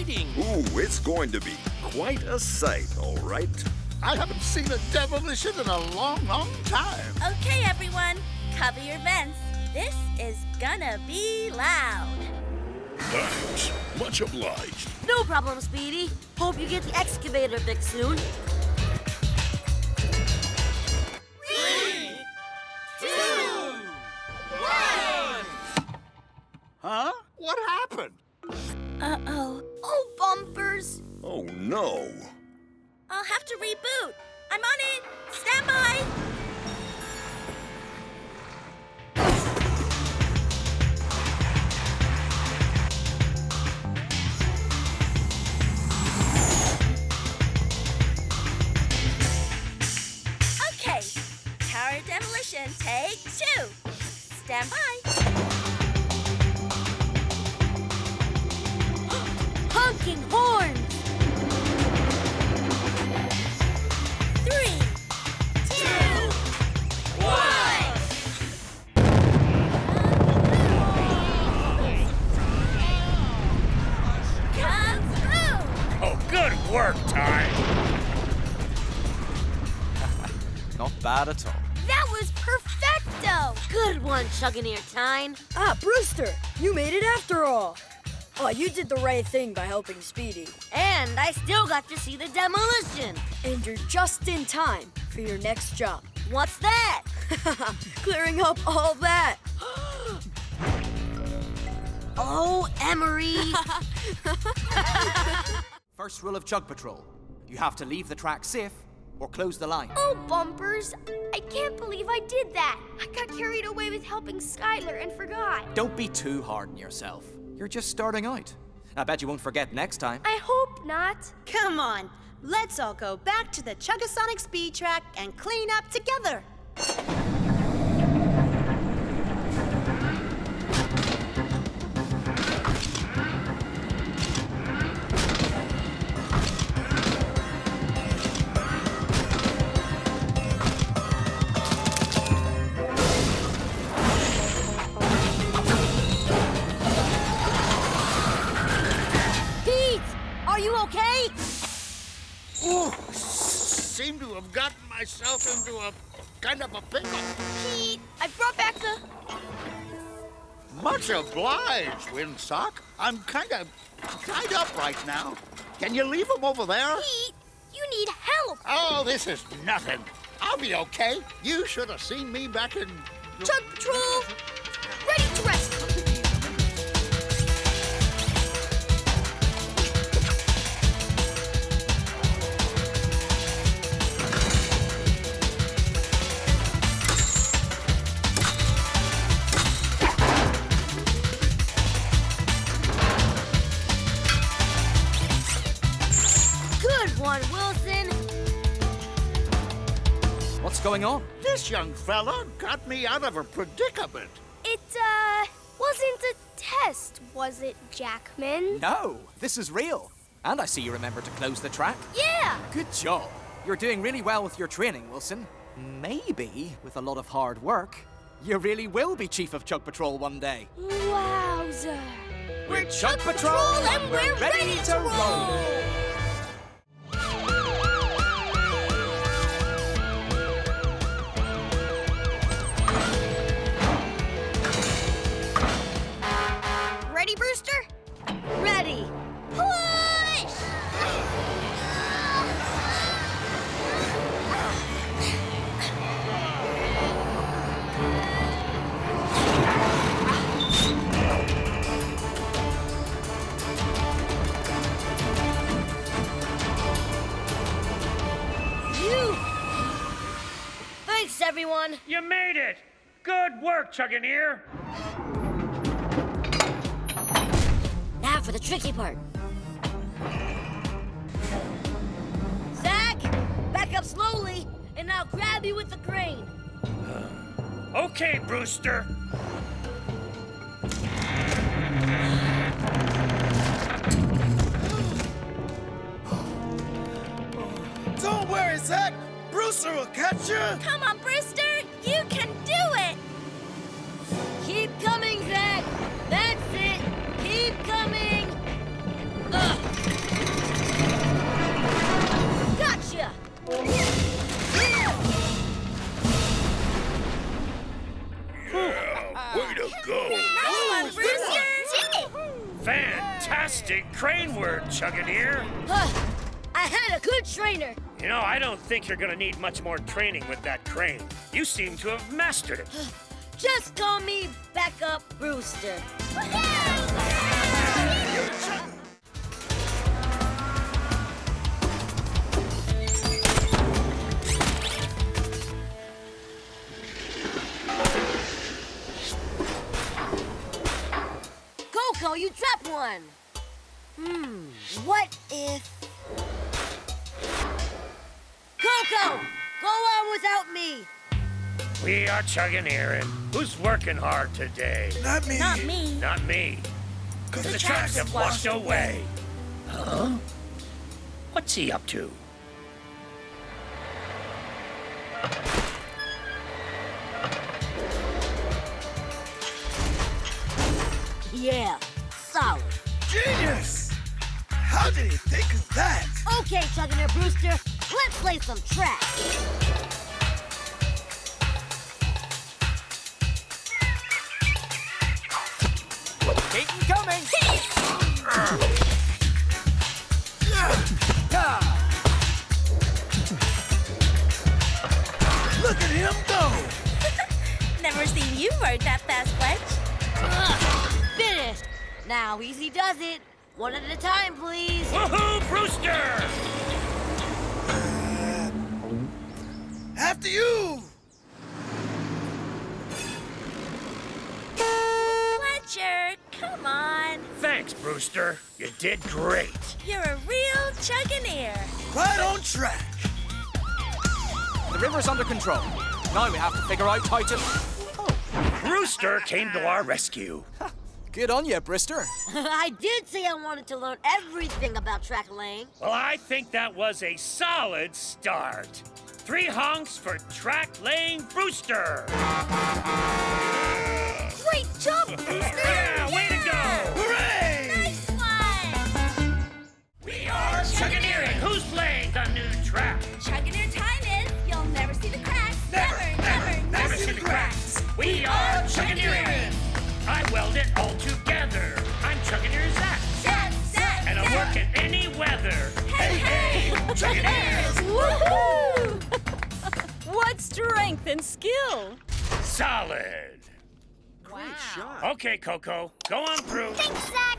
waiting. Ooh, it's going to be quite a sight, all right? I haven't seen a demolition in a long, long time. Okay, everyone, cover your vents. This is gonna be loud. Thanks. Much obliged. No problem, Speedy. Hope you get the excavator fixed soon. 3, 2, 1. Huh? What happened? Uh-oh. Oh, bumpers. Oh, no. I'll have to reboot. I'm on it. Stand by. Okay. Tower demolition, take 2. Stand by. Honking horns. 3, 2, 1. Come through. Oh, good work, Ty. Not bad at all. That was perfecto. Good one, Chugging Time. Ah, Brewster, you made it after all. Oh, you did the right thing by helping Speedy. And I still got to see the demolition. And you're just in time for your next job. What's that? Clearing up all that. Oh, Emery. First rule of Chug Patrol. You have to leave the track safe or close the line. Oh, bumpers. I can't believe I did that. I got carried away with helping Skylar and forgot. Don't be too hard on yourself. You're just starting out. I bet you won't forget next time. I hope not. Come on, let's all go back to the Chugasonic speed track and clean up together. Are you okay? Ooh, seem to have gotten myself into a kind of a pickle. Pete, I brought back the... Much obliged, Windsock. I'm kind of tied up right now. Can you leave them over there? Pete, you need help. Oh, this is nothing. I'll be okay. You should have seen me back in... Chug Patrol, ready to rescue. Good one, Wilson. What's going on? This young fella got me out of a predicament. It, wasn't a test, was it, Jackman? No, this is real. And I see you remember to close the track. Yeah. Good job. You're doing really well with your training, Wilson. Maybe, with a lot of hard work, you really will be Chief of Chug Patrol one day. Wowzer. We're Chug Patrol and we're ready to roll. Ready, Brewster? Ready. Push! Thanks, everyone. You made it. Good work, Chuggineer. Now for the tricky part. Zach, back up slowly, and I'll grab you with the crane. Okay, Brewster. Don't worry, Zach. Brewster will catch you. Come on, Brewster. You can do it. Keep coming, Zach. That's it. Keep coming. Ugh. Onward, Chuggineer. I had a good trainer. You know, I don't think you're gonna need much more training with that crane. You seem to have mastered it. Just call me Backup Brewster. Koko, you dropped one. What if... Koko, go on without me. We are Chuggineer, and who's working hard today? Not me. Not me. Not me. 'Cause The tracks have washed away. Huh? What's he up to? Yeah, solid. Genius! How did he think of that? Okay, Chuggington Brewster, let's play some track. Keep 'em coming! Look at him go! Never seen you work that fast, Fletch. Finished. Now, easy does it. One at a time, please. Woohoo, Brewster! After you! Fletcher, come on. Thanks, Brewster. You did great. You're a real Chuggineer. Right on track. The river's under control. Now we have to figure out how to... Brewster came to our rescue. Good on you, Brewster. I did say I wanted to learn everything about track laying. Well, I think that was a solid start. 3 honks for track laying Brewster. Great job, Brewster! Yeah, way to go! Hooray! Nice one. We are Chuggineering. Who's playing the new track? Chuggineer time is, you'll never see the cracks. Never see the cracks. We are Chuggineering. I weld it all together. I'm Chuggineer Zach. Zach, And I work in any weather. Hey, Chuggineers! Woohoo! What strength and skill! Solid. Great shot. Okay, Koko, go on through. Thanks, Zach.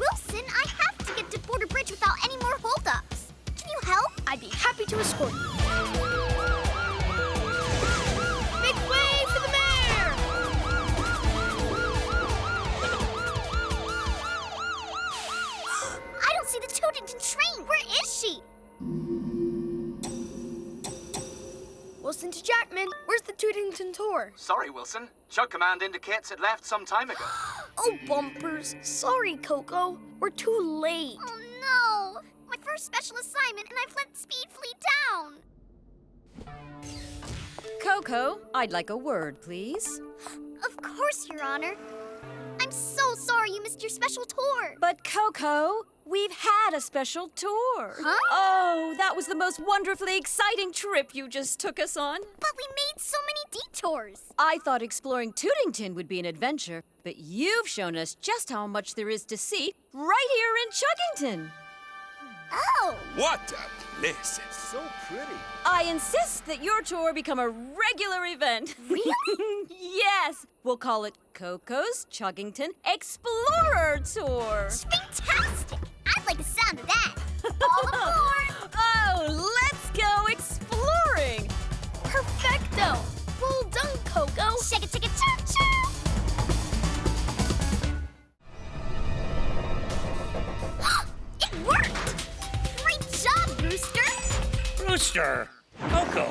Wilson, I have to get to Border Bridge without any more holdups. Can you help? I'd be happy to escort you. Make way for the mayor! I don't see the Chuggington train. Where is she? Wilson to Jackman, where's the Chuggington tour? Sorry, Wilson. Chug command indicates it left some time ago. Oh, bumpers. Sorry, Koko. We're too late. Oh no! My first special assignment, and I've let Speed Fleet down. Koko, I'd like a word, please. Of course, Your Honor. I'm so sorry you missed your special tour. But Koko, we've had a special tour. Huh? Oh, that was the most wonderfully exciting trip you just took us on. But we made so many detours. I thought exploring Tootington would be an adventure, but you've shown us just how much there is to see right here in Chuggington. Oh! What a place. So pretty. I insist that your tour become a regular event. Really? Yes. We'll call it Koko's Chuggington Explorer Tour. Fantastic! I'd like the sound of that. All aboard! Oh, let's go exploring. Perfecto! Well done, Koko. Shake it, choo-choo! It worked! Great job, Brewster! Brewster! Koko,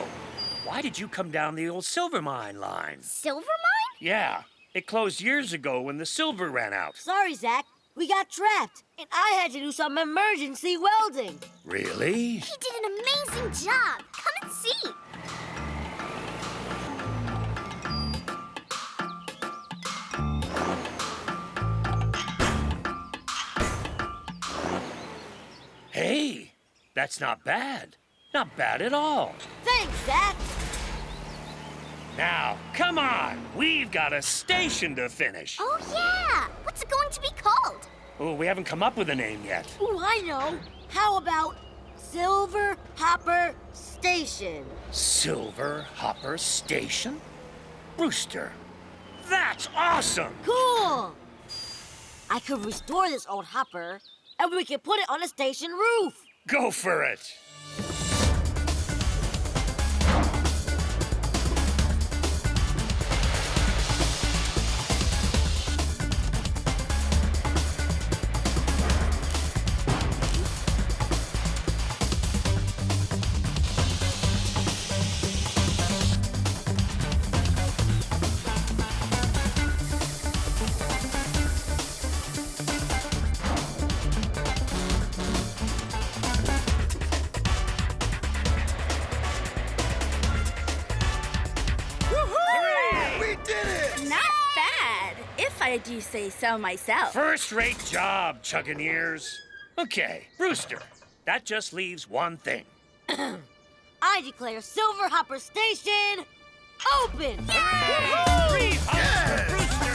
why did you come down the old silver mine line? Silver mine? Yeah, it closed years ago when the silver ran out. Sorry, Zach. We got trapped, and I had to do some emergency welding. Really? He did an amazing job. Come and see. Hey, that's not bad. Not bad at all. Thanks, Zach. Now, come on. We've got a station to finish. Oh, yeah! What's it going to be called? Oh, we haven't come up with a name yet. Oh, I know. How about Silver Hopper Station? Silver Hopper Station? Brewster, that's awesome! Cool! I could restore this old hopper, and we could put it on a station roof. Go for it! I do say so myself. First-rate job, Chuggingers. Okay, Brewster, that just leaves one thing. I declare Silver Hopper Station open! Hooray! 3 hops for Brewster!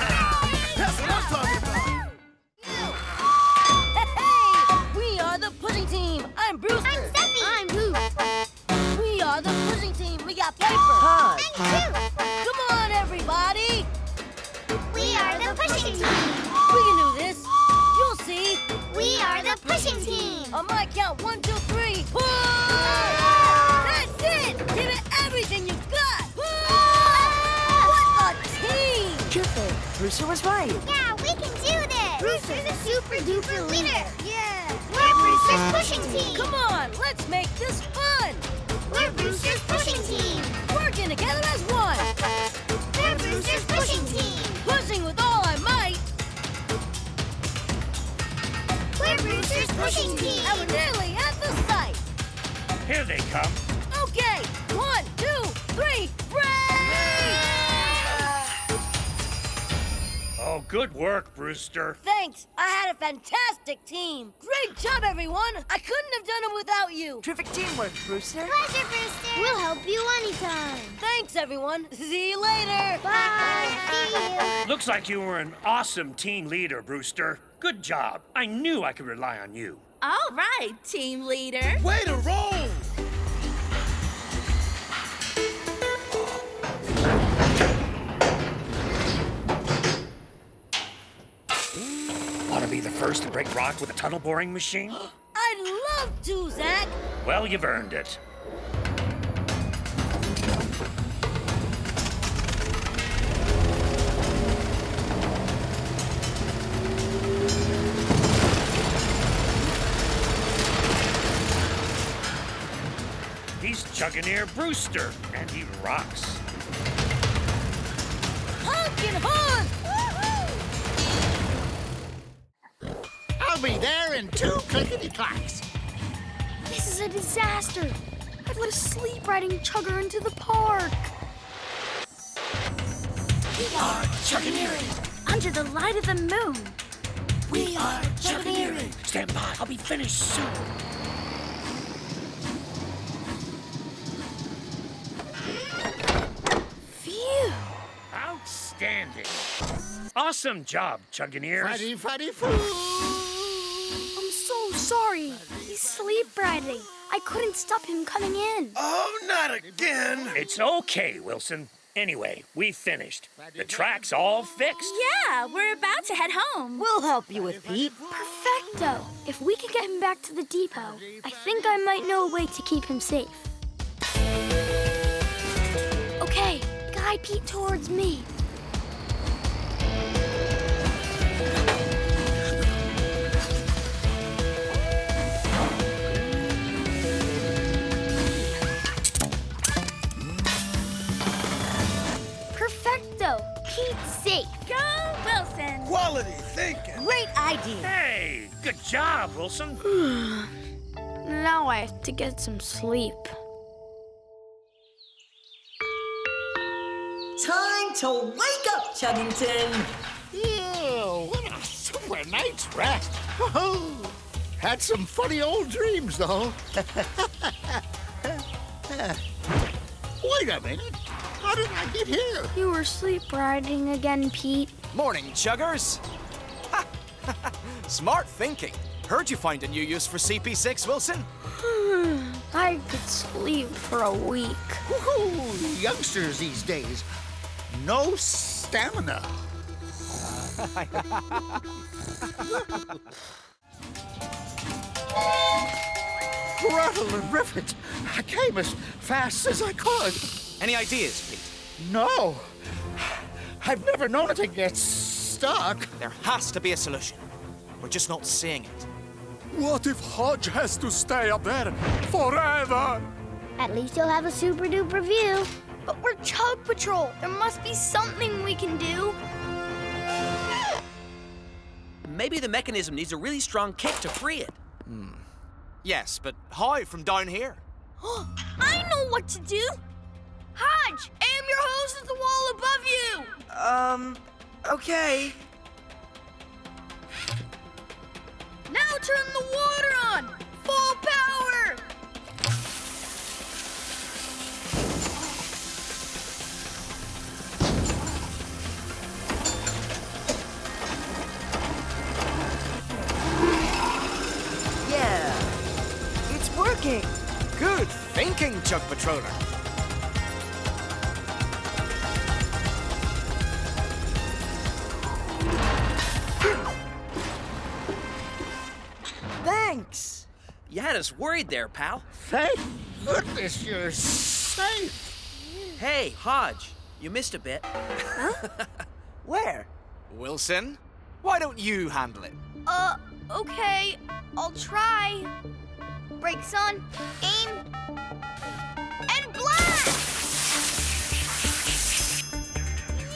That's what I'm talking about! Hey! We are the pushing team! I'm Brewster! I'm Steffi! I'm Boo! We are the pushing team! We got Piper! Hi! I'm Sue! Come on, everybody! We are the pushing team! We can do this! You'll see! We are the pushing team! On my count, 1, 2, 3. Push! That's it! Give it everything you've got! What a team! Careful, Brewster was right. Yeah, we can do this! Brewster's a super duper leader! Yeah! We're Brewster's pushing team! Come on, let's make this fun! We're Brewster's pushing team! Working together as one! We're Brewster's pushing team! Pushing with all I might! We're Brewster's pushing team! And we're nearly at the site! Here they come. Okay, 1, 2, 3, break! Oh, good work, Brewster. Thanks, I had a fantastic team! Great job, everyone! I couldn't have done it without you! Terrific teamwork, Brewster. Pleasure, Brewster! We'll help you anytime! Thanks, everyone! See you later! Bye! See you! Looks like you were an awesome team leader, Brewster. Good job. I knew I could rely on you. All right, team leader. Way to roll! Want to be the first to break rock with a tunnel boring machine? I'd love to, Zach! Well, you've earned it. He's Chuggineer Brewster, and he rocks. Honkin' horn! I'll be there in 2 clickety-clacks. This is a disaster! I've let a sleep riding chugger into the park! We are Chuggineering! Under the light of the moon! We are Chuggineering! Stand by, I'll be finished soon. Phew! Outstanding. Awesome job, Chuggineers. Freddy, foo! I'm so sorry. He's sleep riding. I couldn't stop him coming in. Oh, not again! It's okay, Wilson. Anyway, we finished. The track's all fixed. Yeah, we're about to head home. We'll help you with Pete. Perfecto. If we can get him back to the depot, I think I might know a way to keep him safe. Okay, guide Pete towards me. Perfecto. Pete's safe. Go, Wilson. Quality thinking! Great idea! Hey, good job, Wilson. Now I have to get some sleep. Time to wake up, Chuggington! Yeah, what a super night's rest. Oh, had some funny old dreams, though. Wait a minute. I How did I get here? You were sleep riding again, Pete. Morning, Chuggers. Smart thinking. Heard you find a new use for CP6, Wilson. I could sleep for a week. Woohoo! Youngsters these days. No stamina. Rattle and rivet. I came as fast as I could. Any ideas, Pete? No. I've never known it to get stuck. There has to be a solution. We're just not seeing it. What if Hodge has to stay up there forever? At least you'll have a super duper view. But we're Chug Patrol. There must be something we can do. Maybe the mechanism needs a really strong kick to free it. Yes, but how from down here? I know what to do. Hodge, aim your hose at the wall above you. Okay. Now turn the water on. Full power. Yeah. It's working. Good thinking, Chug Patroller. Thanks. You had us worried there, pal. Thank goodness you're safe. Hey, Hodge, you missed a bit. Huh? Where? Wilson, why don't you handle it? Okay. I'll try. Brakes on. Aim. And blast!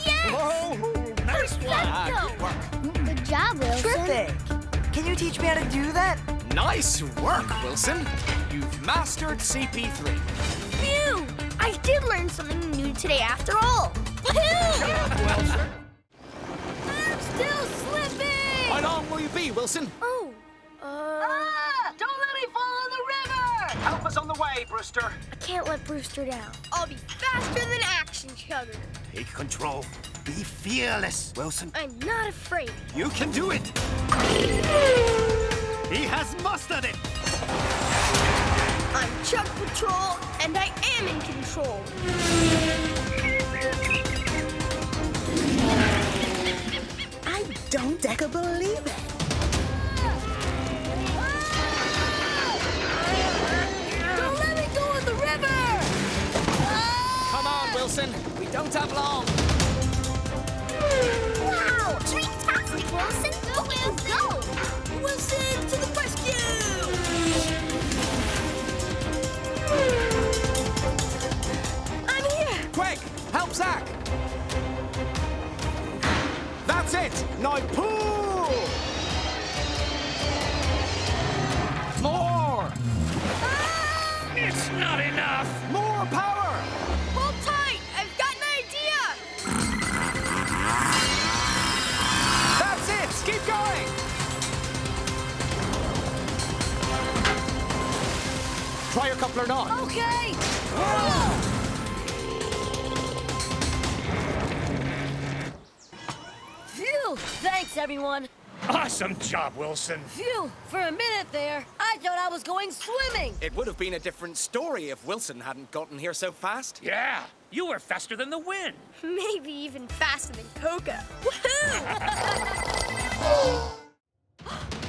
Yes! Oh, nice one. Good work. Good job, Wilson. Terrific. Can you teach me how to do that? Nice work, Wilson. You've mastered CP3. Phew! I did learn something new today after all. Woohoo! Wilson. I'm still slipping! How long will you be, Wilson? Oh, Don't let me fall in the river! Help us on the way, Brewster. I can't let Brewster down. I'll be faster than Action Chugger. Take control. Be fearless, Wilson. I'm not afraid. You can do it. He has mastered it. I'm Chug Patrol, and I am in control. I don't believe it. Don't let me go in the river! Come on, Wilson. We don't have long. Wow! Fantastic, Wilson! Go, go! Wilson, to the rescue! I'm here! Quick, help Zach. That's it. Now pull. More. It's not enough. More power. Hold tight! I've got an idea! That's it. Keep going. Try your coupler knot. Okay! Phew! Thanks, everyone. Awesome job, Wilson. Phew! For a minute there, I thought I was going swimming. It would have been a different story if Wilson hadn't gotten here so fast. Yeah, you were faster than the wind. Maybe even faster than Koko. Woohoo!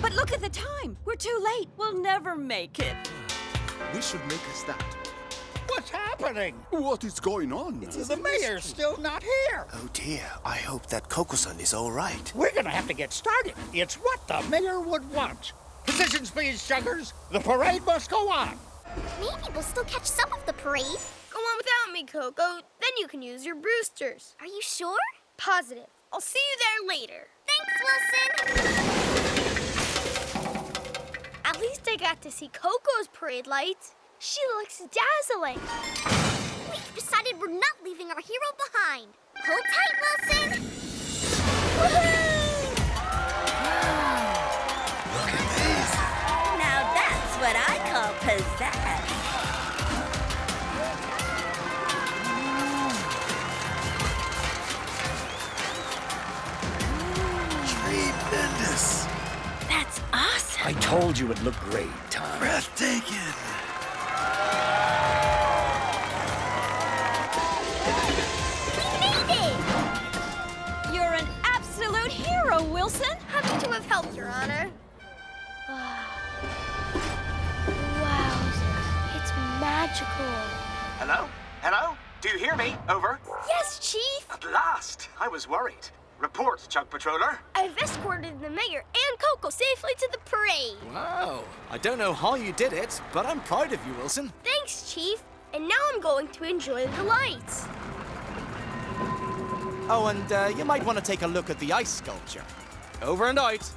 But look at the time. We're too late. We'll never make it. We should make a start. What's happening? What is going on? The mayor's still not here. Oh dear, I hope that Koko-san is all right. We're gonna have to get started. It's what the mayor would want. Positions, please, Chuggers. The parade must go on. Maybe we'll still catch some of the parade. Go on without me, Koko. Then you can use your Brewsters. Are you sure? Positive. I'll see you there later. Thanks, Wilson. At least I got to see Koko's parade lights. She looks dazzling. We've decided we're not leaving our hero behind. Hold tight, Wilson. Woohoo! Look at this. Now that's what I call pizzazz. I told you it looked great, Tom. Breathtaking. You're an absolute hero, Wilson. Happy to have helped, Your Honor. Wow, it's magical. Hello? Hello? Do you hear me? Over. Yes, Chief. At last. I was worried. Report, Chug Patroller. I've escorted the mayor and Koko safely to the parade. Wow. I don't know how you did it, but I'm proud of you, Wilson. Thanks, Chief. And now I'm going to enjoy the lights. Oh, and you might want to take a look at the ice sculpture. Over and out.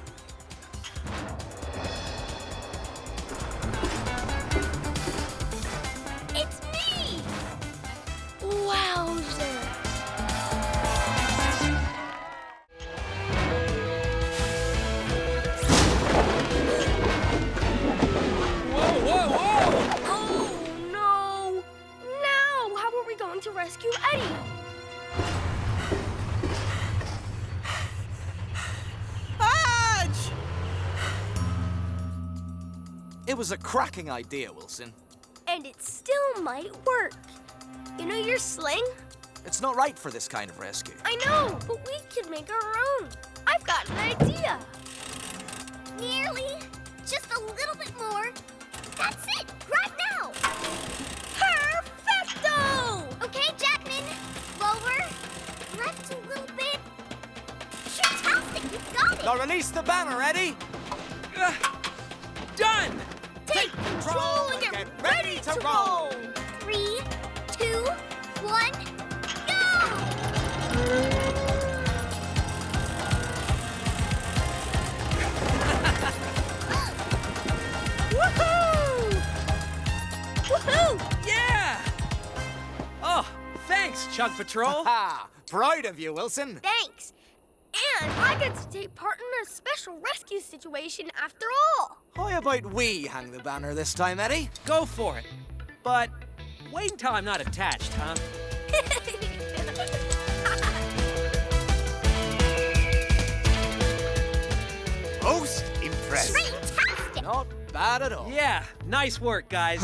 It's me! Wowzer! Oh, no! Now, how are we going to rescue Eddie? It was a cracking idea, Wilson. And it still might work. You know your sling? It's not right for this kind of rescue. I know, but we can make our own. I've got an idea. Nearly. Just a little bit more. That's it. Right now. Perfecto! Okay, Jackman. Lower. Left a little bit. Fantastic. You got it. Now release the banner, Eddie. Done! Take control and get ready to roll. 3, 2, 1, go! Woohoo! Woohoo! Yeah! Oh, thanks, Chug Patrol. Ha! Proud of you, Wilson. Thanks. And I get to take part in a special rescue situation after all. How about we hang the banner this time, Eddie? Go for it. But wait until I'm not attached, huh? Most impressive. Fantastic. Not bad at all. Yeah, nice work, guys.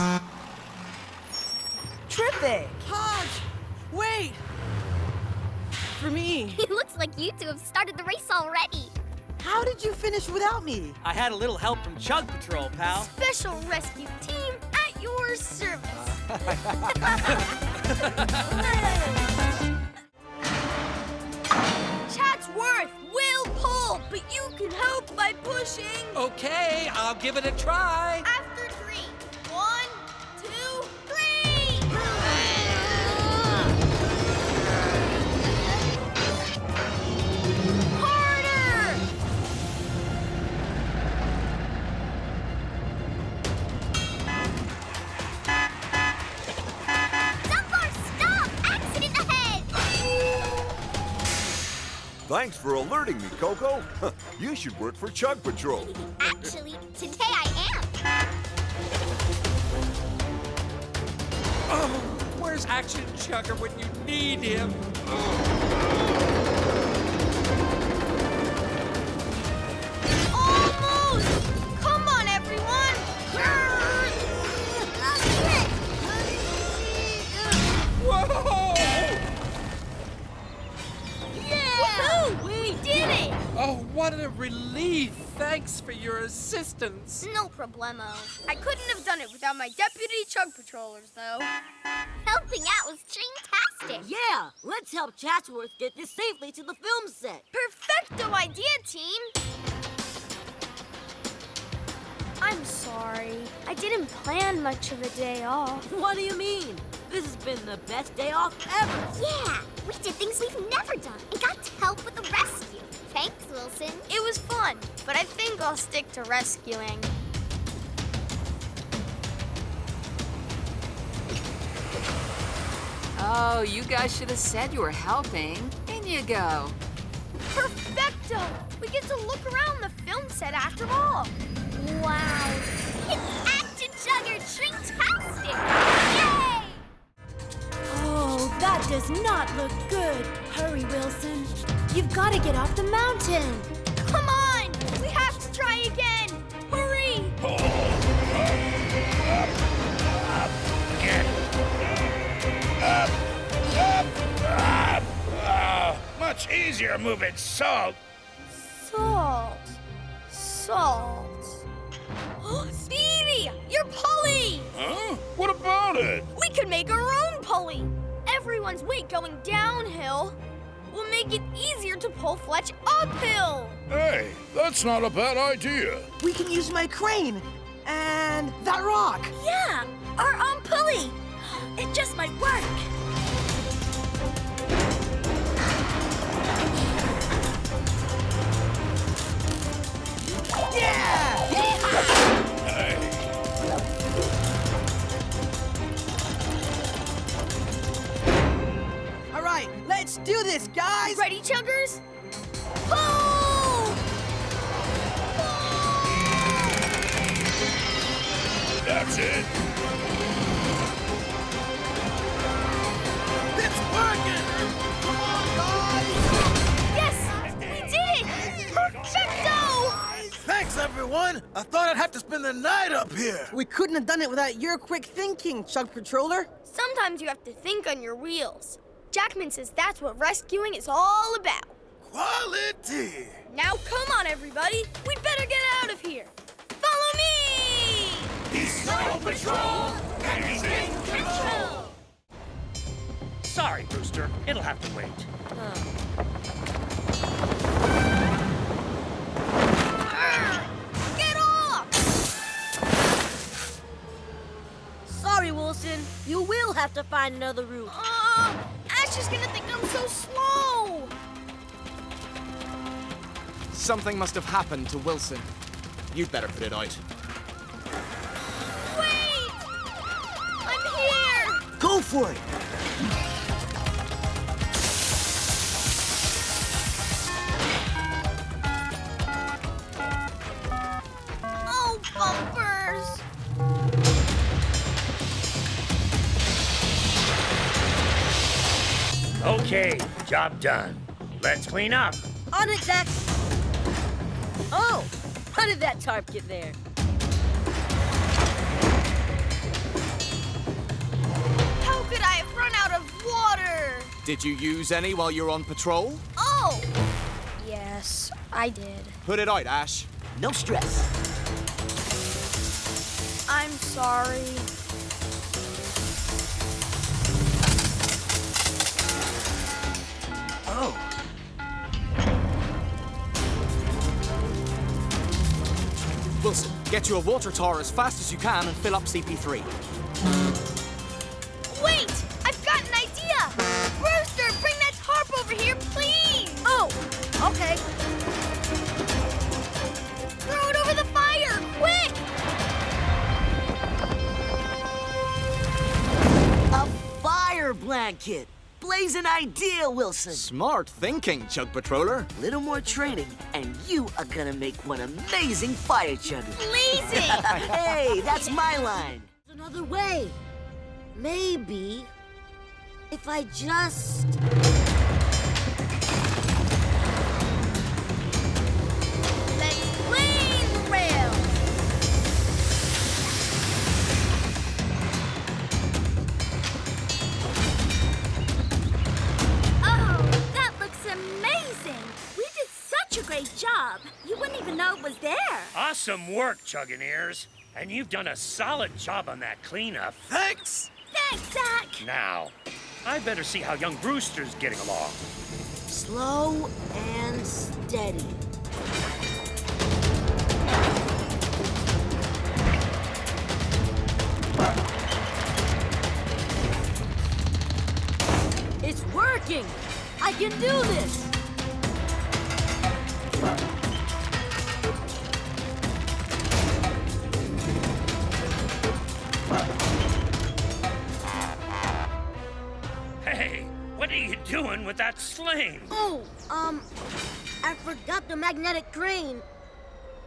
Terrific. Hodge, wait. For me. It looks like you two have started the race already. How did you finish without me? I had a little help from Chug Patrol, pal. Special rescue team at your service. Chatsworth will pull, but you can help by pushing. Okay, I'll give it a try. After 3. 1, 2, 3. Harder! Dunbar, stop! Accident ahead! Thanks for alerting me, Koko. You should work for Chug Patrol. Actually, today I am. Oh, where's Action Chugger when you need him? Almost! Come on, everyone! Whoa! Yeah! Woohoo! We did it! Oh, what a relief. Thanks for your assistance. No problemo. I couldn't have done it without my deputy Chug Patrollers, though. Helping out was fantastic. Yeah, let's help Chatsworth get this safely to the film set. Perfecto idea, team! I'm sorry. I didn't plan much of a day off. What do you mean? This has been the best day off ever. Yeah, we did things we've never done and got to help with the rescue. Thanks, Wilson. It was fun, but I think I'll stick to rescuing. Oh, you guys should have said you were helping. In you go. Perfecto! We get to look around the film set after all. Wow. It's Action Chugger Shrinktastic! Yay! Oh, that does not look good. Hurry, Wilson. You've got to get off the mountain. Come on! We have to try again! Hurry! easier moving salt. Salt. Speedy! Your pulley! Huh? What about it? We could make our own pulley. Everyone's weight going downhill will make it easier to pull Fletch uphill. Hey, that's not a bad idea. We can use my crane and that rock. Yeah, our own pulley. It just might work. Yeah! All right, let's do this, guys. Ready, Chuggers? Pull! That's it. It's working! Come on, guys! Yes! We did it! Perfecto! Thanks, everyone! I thought I'd have to spend the night up here. We couldn't have done it without your quick thinking, Chug Patroller. Sometimes you have to think on your wheels. Jackman says that's what rescuing is all about. Quality! Now come on, everybody. We'd better get out of here. Follow me! He's Snow Patrol, and he's in control. Sorry, Brewster. It'll have to wait. Get off! Sorry, Wilson. You will have to find another route. Ash is gonna think I'm so slow. Something must have happened to Wilson. You'd better put it out. Wait! I'm here! Go for it! Oh, bumpers! Okay, job done. Let's clean up. On it, Zach. Oh, how did that tarp get there? How could I have run out of water? Did you use any while you were on patrol? Oh! Yes, I did. Put it out, Ash. No stress. I'm sorry. Oh. Wilson, get you a water tower as fast as you can and fill up CP3. Wait! I've got an idea! Brewster, bring that tarp over here, please! Oh, okay. Throw it over the fire, quick! A fire blanket. Blazing idea, Wilson. Smart thinking, Chug Patroller. Little more training, and you are gonna make one amazing fire chugger. Blazing! Hey, that's my line. There's another way. Maybe if I just... Let's plane the rail! Oh, that looks amazing. We did such a great job. You wouldn't even know it was there. Awesome work, Chuggineers. And you've done a solid job on that cleanup. Thanks! Thanks, Zach. Now, I better see how young Brewster's getting along. Slow and steady. It's working! I can do this! Hey, what are you doing with that sling? Oh, I forgot the magnetic crane.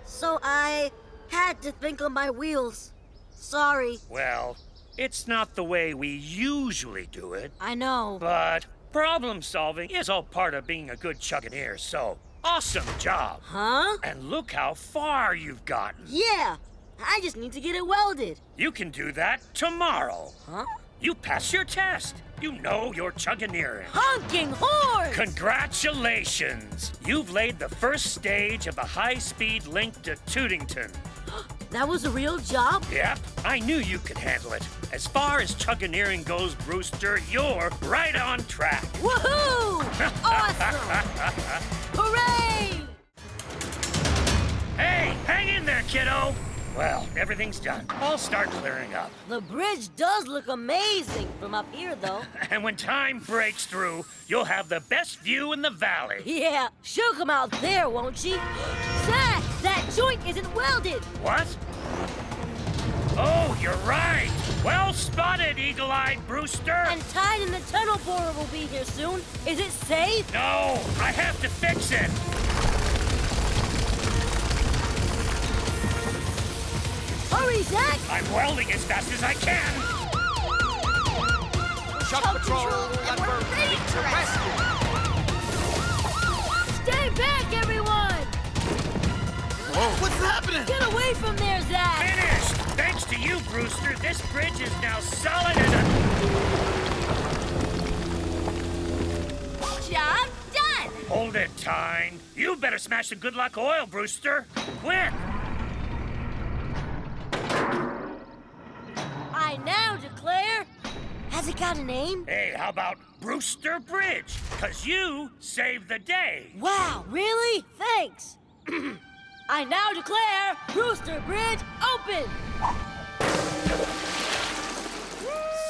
So I had to think on my wheels. Sorry. Well, it's not the way we usually do it. I know. But problem solving is all part of being a good Chuggineer, so awesome job. Huh? And look how far you've gotten. Yeah, I just need to get it welded. You can do that tomorrow. Huh? You passed your test. You know you're Chuggineering. Honking horns! Congratulations! You've laid the first stage of the high-speed link to Tootington. That was a real job? Yep, I knew you could handle it. As far as Chuggineering goes, Brewster, you're right on track. Woohoo! Awesome! Hooray! Hey, hang in there, kiddo. Well, everything's done. I'll start clearing up. The bridge does look amazing from up here, though. And when time breaks through, you'll have the best view in the valley. Yeah, she'll come out there, won't she? Zach, that joint isn't welded. What? Oh, you're right. Well spotted, eagle-eyed Brewster. And tied in the tunnel borer will be here soon. Is it safe? No, I have to fix it. Hurry, Zach! I'm welding as fast as I can. Chug Patrol, and we're ready to rescue. Stay back, everyone! Whoa, what's happening? Get away from there, Zach! Finished! Thanks to you, Brewster, this bridge is now solid and Job done! Hold it, Tyne. You better smash the good luck oil, Brewster. Quick! I now declare... Has it got a name? Hey, how about Brewster Bridge? 'Cause you saved the day. Wow, really? Thanks. I now declare Brewster Bridge open!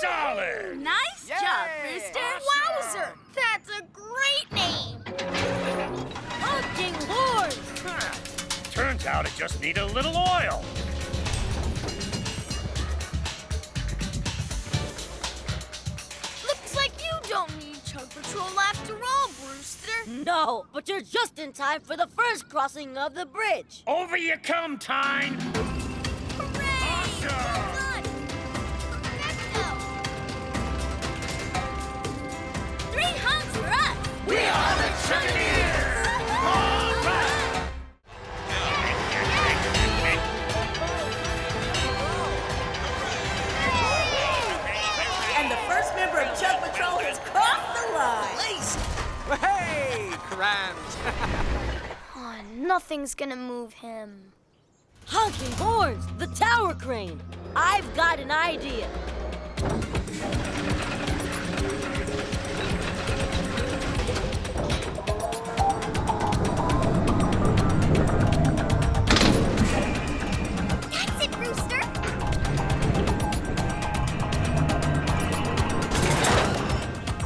Solid! Nice job, Brewster! Wowzer! That's a great name! Honking horns! Turns out it just needed a little oil. Looks like you don't need Chug Patrol after all, Brewster. No, but you're just in time for the first crossing of the bridge. Over you come, Tyne. Awesome! Three honks for us! We are the Trainees! All right! And the first member of Chug Patrol has crossed the line. Hey, crammed. Oh, nothing's gonna move him. Honking horns! The tower crane! I've got an idea. That's it, Brewster.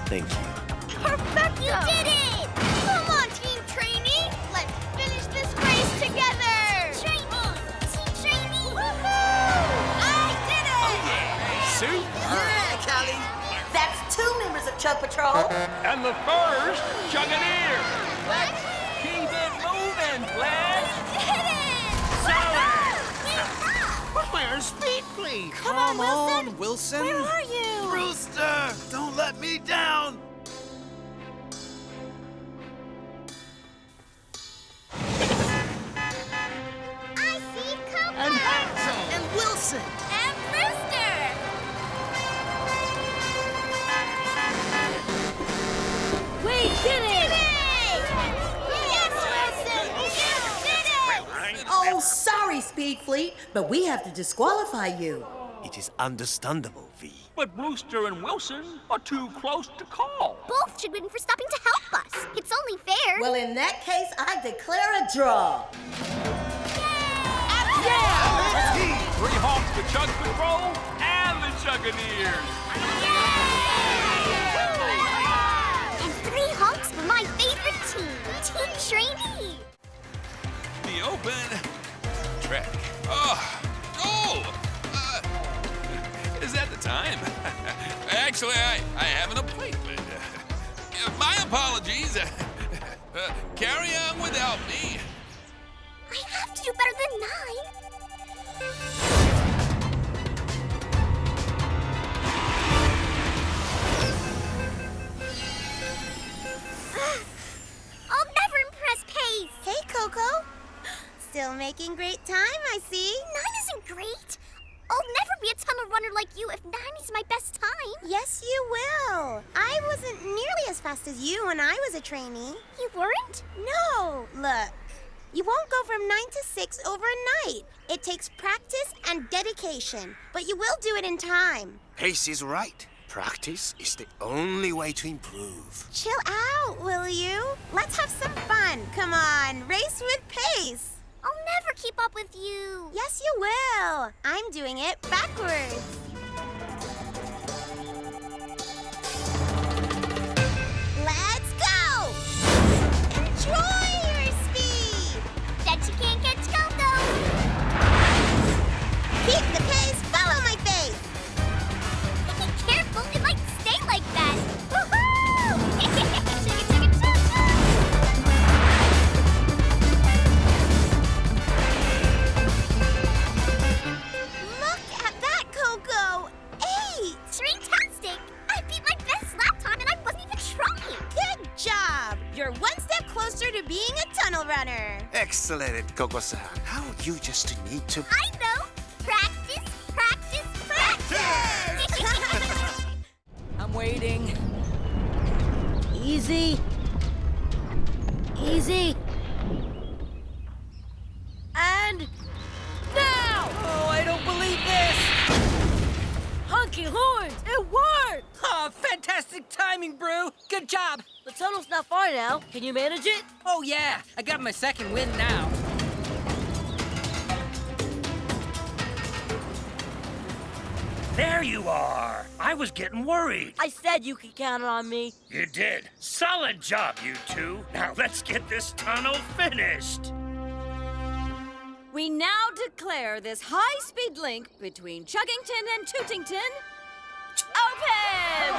Thank you. Perfecto! You did it! Come on, Team Trainee! Let's finish this race together! Team Trainee! Woohoo! I did it! Super! Yeah, Callie. That's 2 members of Chug Patrol. And the first Chuggineer. What? Keep it moving, Flash. Where's Speed, please? Come on, Wilson. Where are you? Brewster, don't let me down. I see Koko! And Hansel. And Wilson. And Brewster! We did it! Yes, Wilson! You did it! Oh, sorry, Speed Fleet, but we have to disqualify you. It is understandable, V. But Brewster and Wilson are too close to call. Both should win for stopping to help us. It's only fair. Well, in that case, I declare a draw. Yeah! 3 honks to Chug Patrol and the Chuggineers. And 3 honks for my favorite team, Team Trainee. The open track. Is that the time? Actually, I have an appointment. My apologies. Carry on without me. I have to do better than 9. I'll never impress Pace. Hey, Koko. Still making great time, I see. 9 isn't great. I'll never be a tunnel runner like you if 90's my best time. Yes, you will. I wasn't nearly as fast as you when I was a trainee. You weren't? No. Look, you won't go from 9 to 6 overnight. It takes practice and dedication, but you will do it in time. Pace is right. Practice is the only way to improve. Chill out, will you? Let's have some fun. Come on, race with pace. I'll never keep up with you. Yes, you will. I'm doing it backwards. Let's go! Enjoy your speed! Bet you can't catch Koko. Keep the pace, follow my face. Careful, it might stay like that. Woohoo! Look at that, Koko! 8! Fantastic! I beat my best lap time and I wasn't even trying. Good job! You're one step closer to being a tunnel runner. Excellent, Koko-san. How you just need to... I know! Practice, practice, practice! I'm waiting. Easy. Easy. And now! Oh, I don't believe this! Honky horns! It worked! Oh, fantastic timing, Brew. Good job. The tunnel's not far now. Can you manage it? Oh, yeah. I got my second win now. There you are. I was getting worried. I said you could count on me. You did. Solid job, you two. Now let's get this tunnel finished. We now declare this high-speed link between Chuggington and Tootington open!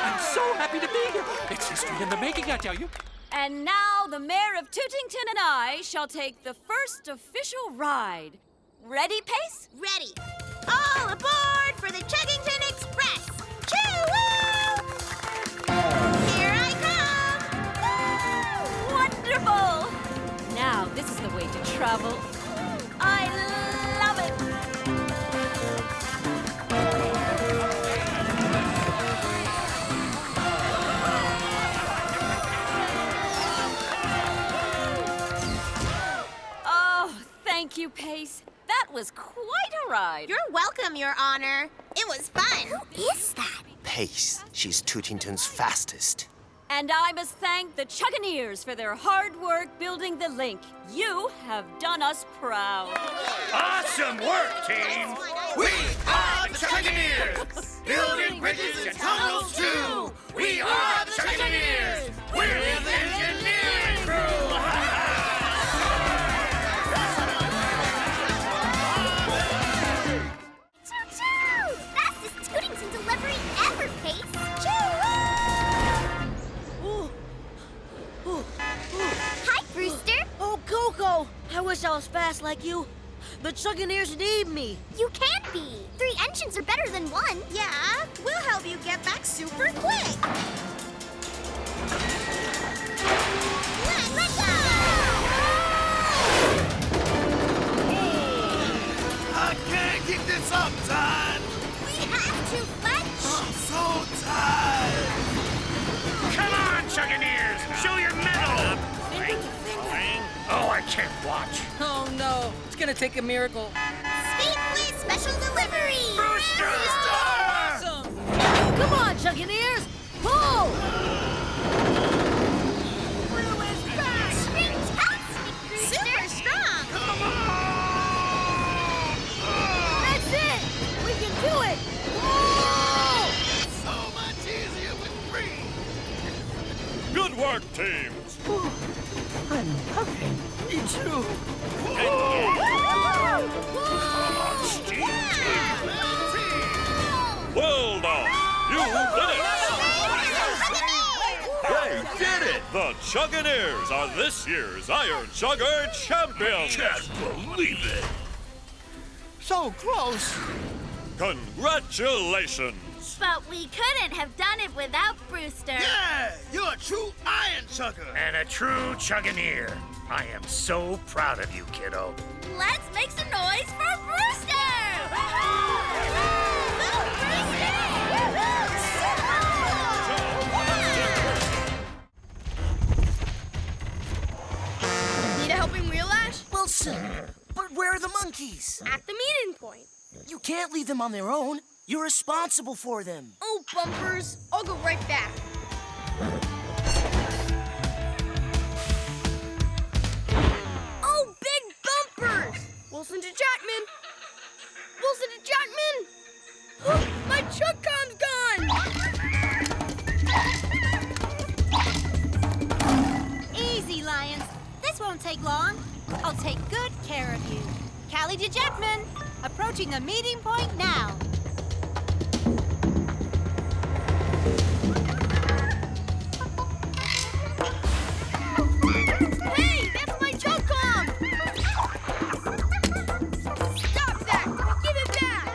I'm so happy to be here. It's history in the making, I tell you. And now the mayor of Tootington and I shall take the first official ride. Ready, Pace? Ready. All aboard for the Chuggington Express! Choo-woo! Here I come! Woo! Wonderful! Now, this is the way to travel. I love it! Oh, thank you, Pace. That was quite a ride. You're welcome, Your Honor. It was fun. Who is that? Pace. She's Tootington's fastest. And I must thank the Chuggineers for their hard work building the link. You have done us proud. Awesome work, team! We are the Chuggineers! Building bridges and tunnels too! We are the Chuggineers! We're the engineering crew! Choo-choo! Fastest Tootington delivery ever, Pace! Hi, Brewster! Oh, Koko! I wish I was fast like you. The Chuggineers need me. You can't be! 3 engines are better than 1. Yeah, we'll help you get back super quick. Let's go! I can't keep this up, Todd! We have to Fletch! I'm so tired! Come on, Chuggineers! Show your mettle! Oh, I can't watch. Oh, no. It's gonna take a miracle. Speed Fleet Special Delivery! Brewster! Awesome! Come on, Chuggineers! Pull! Fantastic, Brewster! Super strong! Come on! That's it! We can do it! Whoa! So much easier with 3! Good work, teams. I'm loving me too. Well done. You did it. They did it! The Chuggineers are this year's Iron Chugger champions. Can't believe it! So close! Congratulations. But we couldn't have done it without Brewster. Yeah! You're a true Iron Chugger! And a true Chuggineer. I am so proud of you, kiddo. Let's make some noise for Brewster! monkeys? At the meeting point. You can't leave them on their own. You're responsible for them. Oh, bumpers. I'll go right back. Oh, big bumpers! Wilson to Jackman. Wilson to Jackman. Oh, my Chug-Con's gone! Easy, Lions. This won't take long. I'll take good care of you. Callie to Jackman, approaching the meeting point now. Hey, that's my Chug-Con! Stop that! Give it back!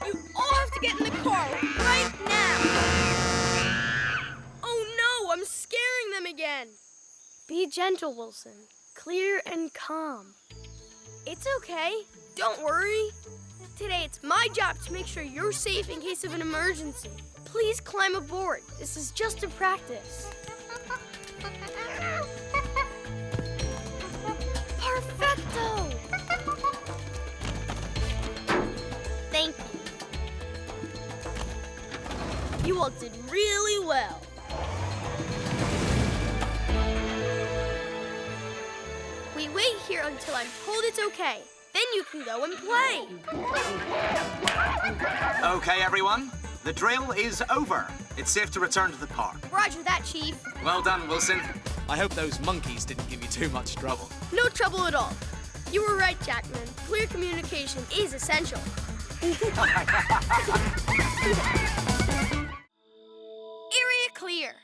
You all have to get in the car right now! Oh no, I'm scaring them again! Be gentle, Wilson. Clear and calm. It's okay. Don't worry. Today it's my job to make sure you're safe in case of an emergency. Please climb aboard. This is just a practice. Perfecto! Thank you. You all did really well. We wait here until I'm told it's okay. Then you can go and play. Okay, everyone. The drill is over. It's safe to return to the car. Roger that, Chief. Well done, Wilson. I hope those monkeys didn't give you too much trouble. No trouble at all. You were right, Jackman. Clear communication is essential. Area clear.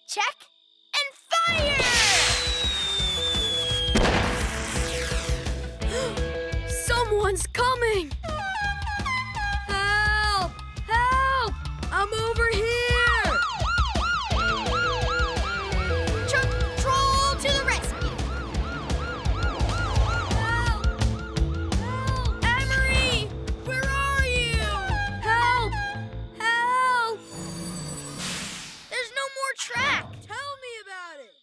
Check and fire! Someone's coming! Help! Help! I'm over here! Chug Patrol to the rescue! Help! Help! Emery! Where are you? Help! Help! There's no more track! Tell me about it!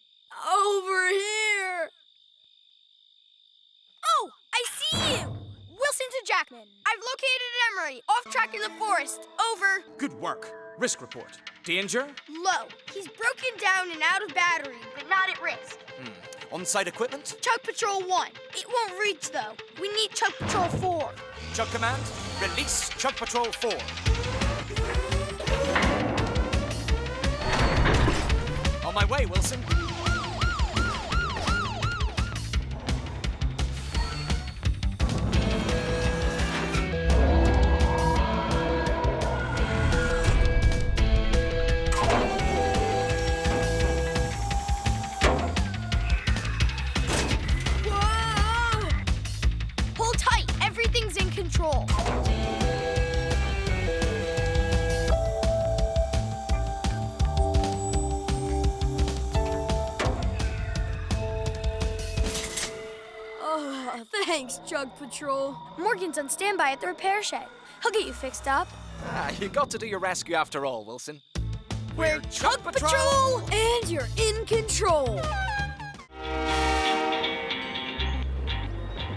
Over here! Oh! I see you! Wilson to Jackman. I've located Emery, off track in the forest. Over. Good work. Risk report. Danger? Low. He's broken down and out of battery, but not at risk. On-site equipment? Chug Patrol 1. It won't reach, though. We need Chug Patrol 4. Chug Command, release Chug Patrol 4. On my way, Wilson. Control. Oh, thanks, Chug Patrol. Morgan's on standby at the repair shed. He'll get you fixed up. You got to do your rescue after all, Wilson. We're Chug Patrol, and you're in control.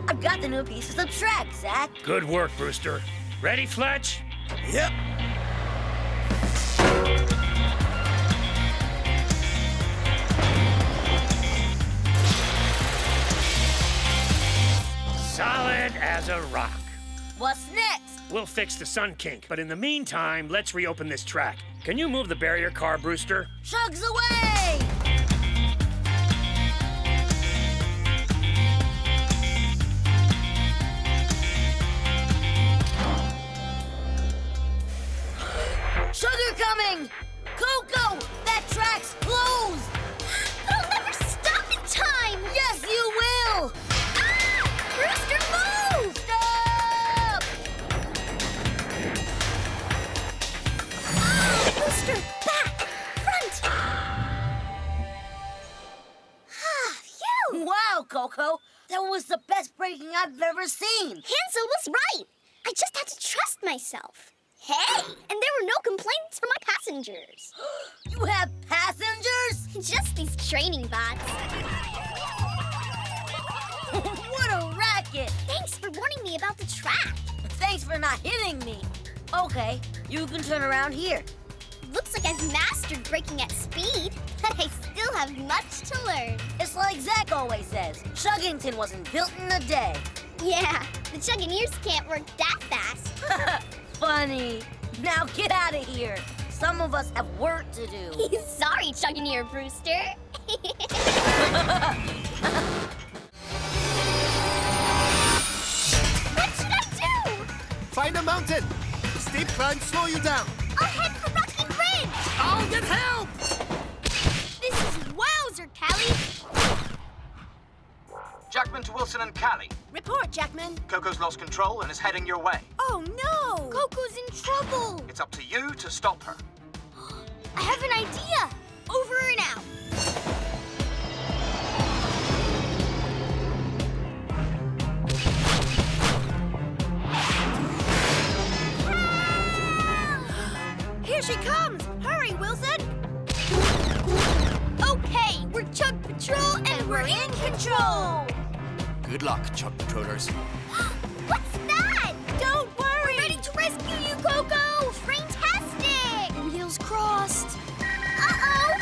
I've got the new pieces of track, Zach. Good work, Brewster. Ready, Fletch? Yep. Solid as a rock. What's next? We'll fix the sun kink, but in the meantime, let's reopen this track. Can you move the barrier car, Brewster? Chugs away! Sugar coming! Koko! That track's closed! It'll never stop in time! Yes, you will! Ah! Brewster, move! Stop! Brewster, back! Front! Phew! Wow, Koko! That was the best braking I've ever seen! Hansel was right! I just had to trust myself. Hey! And there were no complaints from my passengers. You have passengers? Just these training bots. What a racket! They Thanks for warning me about the track. Thanks for not hitting me. Okay, you can turn around here. Looks like I've mastered braking at speed, but I still have much to learn. It's like Zach always says, Chuggington wasn't built in a day. Yeah, the Chuggingers can't work that fast. Funny. Now get out of here. Some of us have work to do. Sorry, Chugginger Brewster. What should I do? Find a mountain. Steep climbs slow you down. I'll head for Rocky Ridge. I'll get help! This is wowzer, Callie. Jackman to Wilson and Callie. Report, Jackman. Koko's lost control and is heading your way. Oh, no! Koko's in trouble. It's up to you to stop her. I have an idea. Over and out. Here she comes! Hurry, Wilson! Okay, we're Chug Patrol and we're in control! Good luck, Chug Patrollers. What's that? Don't worry! We're ready to rescue you, Koko! Fantastic! Wheels crossed. Uh-oh!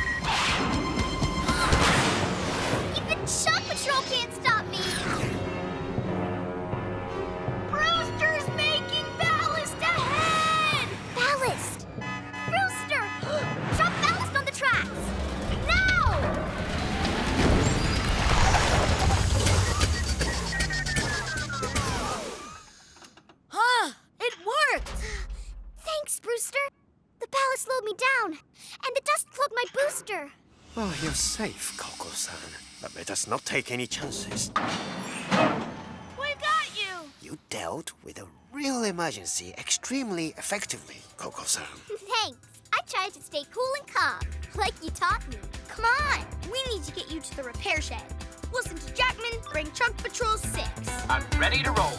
Even Chug Patrol can't stop me! Brewster's making ballast ahead! Ballast? Brewster! Drop ballast on the tracks! Now! It worked! Thanks, Brewster. The ballast slowed me down, and the dust clogged my booster. Oh, you're safe, Koko-san. But let us not take any chances. We've got you! You dealt with a real emergency extremely effectively, Koko-san. Thanks. I tried to stay cool and calm, like you taught me. Come on, we need to get you to the repair shed. Listen to Jackman, bring Chug Patrol 6. I'm ready to roll.